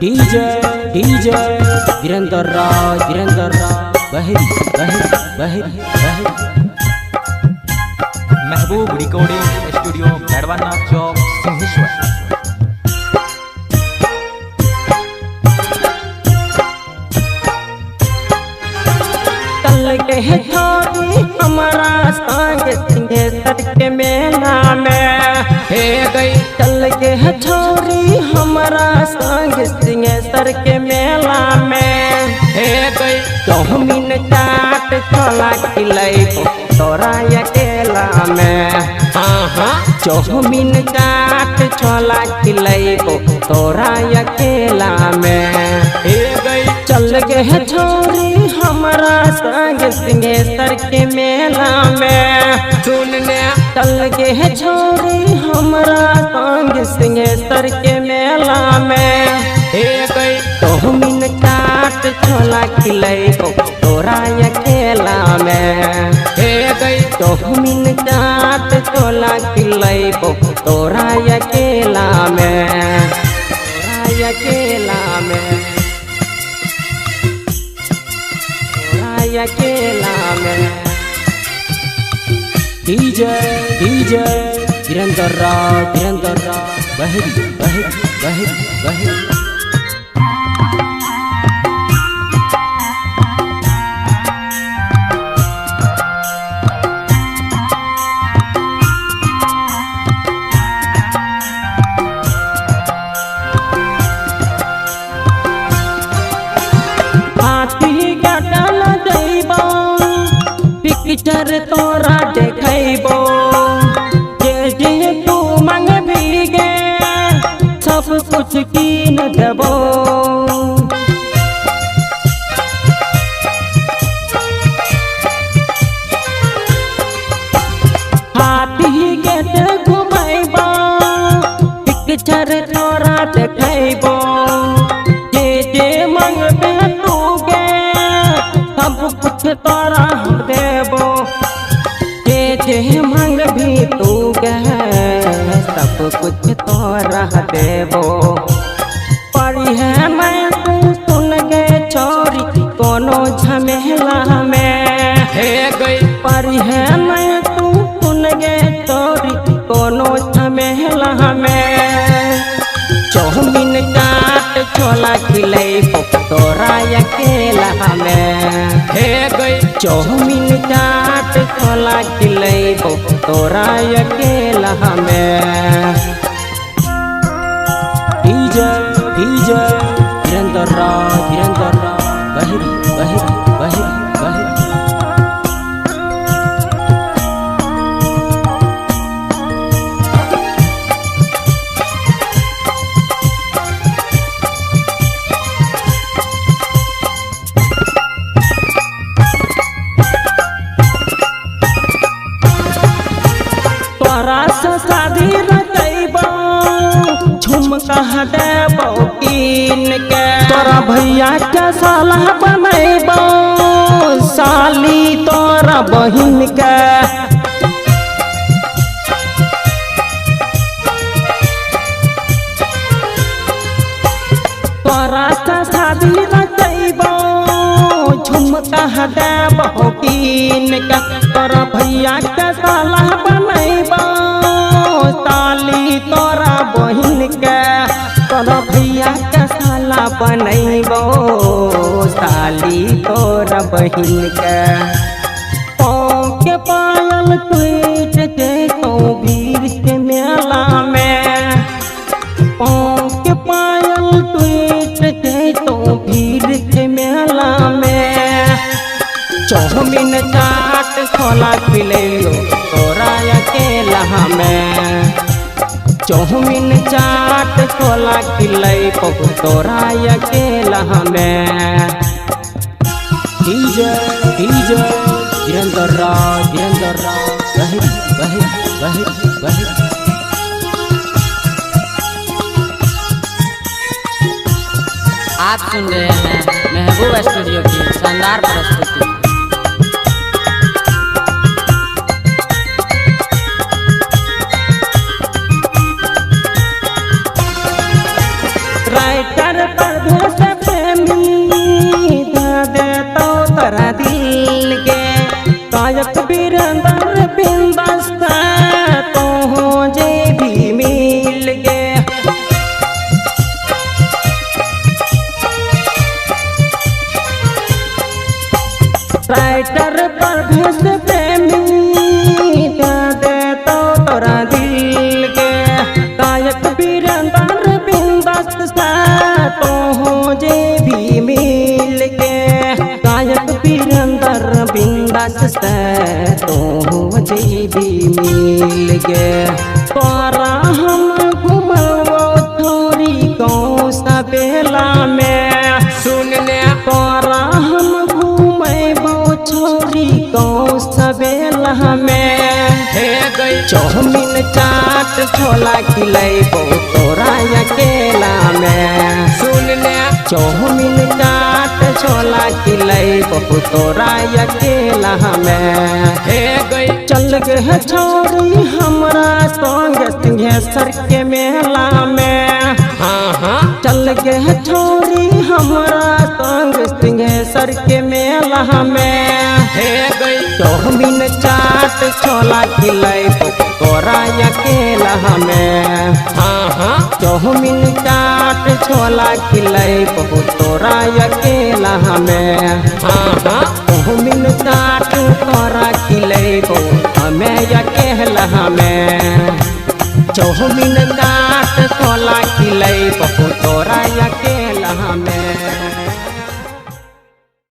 DJ DJ Virendra राज बहरी बहरी बहरी बहरी। महबूब रिकॉर्डिंग स्टूडियो बैडवाना चौक सिंहेश्वर। कल के छोरी हमारा संग सिंहेश्वर के मेला में हे गई। कल के छोरी हमारा संग सिंहेश्वर के मेला में हे गई। चौमिन चाट छोला खिलाई तोरा अकेला में। हाँ चौमिन चाट छोला खिलाई तोरा अकेला में हे गई। चल गए छोरी हमारा संग सिंहेश्वर के मेला में सुनने। चल गए छोरी हमारा संग सिंहेश्वर के मेला में हे गई। चौमिन चाट छोला खिलाई तोरा अकेला में हे गई। चौमिन चाट छोला खिलाई तोरा अकेला में तोरा अकेला में तोरा अकेला में। डीजे डीजे वीरेंद्र राज बहरी बहरी बहरी बहरी। पिक्चर तोरा देखैबो जे जे तू मांग भीगे सब कुछ कीन देबो। हाथी गेट घुमैबो पिक्चर तोरा देखैबो जे जे मांगबे तू गे सब कुछ तोरा देबो। जे जे मांग भी तू गए सब कुछ तोरा देबो। पड़ी है मैं तू सुन गए छोरी कोनो झमेला में हे गई। पड़ी है मैं तू सुन गए छोरी कोनो झमेला में। चौमिन चाट छोला खिलाई तोरा अकेला में हे गई। चौमिन चाट छोला खिलाई तोरा अकेला में। डीजे डीजे वीरेंद्र राज बहरी बहरी बहरी बहरी। शादी रचैबो झुमका देबो कीन के। तोरा भैया के साला बनैबो साली तोरा बहिन के। तोरा शादी रचैबो झुमका देबो कीन के। तोरा भैया के साला बनैबो साली तोरा बहिन के। तोरा भैया के साला बनैबो साली तोरा बहिन के। पाँव के पायल टूट जैतो भीड़ के मेला में। पाँव के पायल टूट जैतो भीड़ के मेला में। चौमिन चाट छोला खिलैयो तोरा अकेला में। चौमिन चाट छोला खिलाई तोरा अकेला में। डीजे डीजे वीरेंद्र राज बहरी बहरी बहरी बहरी। आप सुन रहे हैं महबूब स्टूडियो की शानदार प्रस्तुति। राइटर पर गायक वीरेंद्र बिंदास तो जे भी मिल गे राइटर परभेश प्रेमी दे तो तोरा दिल के गायक वीरेंद्र बिंदास तो जे भी मिल के गायक वीरेंद्र बिंदास तो जे भी मिल के तोरा हम घुमबो थोड़ी गाँव सवेला में सुनने तोरा हम छोरी गाँव सवेला में हे गई चौमिन चाट छोला खिलेबो तोरा अकेला में सुनने चौमिन चाट छोला खिलेबो तोरा अकेला में हे गई चल गे छोरी हमरा संग सिंहेश्वर के मेला में चल गे छोरी हमरा संग सिंहेश्वर के मेला में हे गई चौमिन चाट छोला खिलेबो तोरा अकेला में चौमिन चाट छोला खिलेबो तोरा अकेला में चौमिन चाट तोरा खिलेबो हमें अकेला में चौमिन चाट छोला खिलेबो तोरा अकेला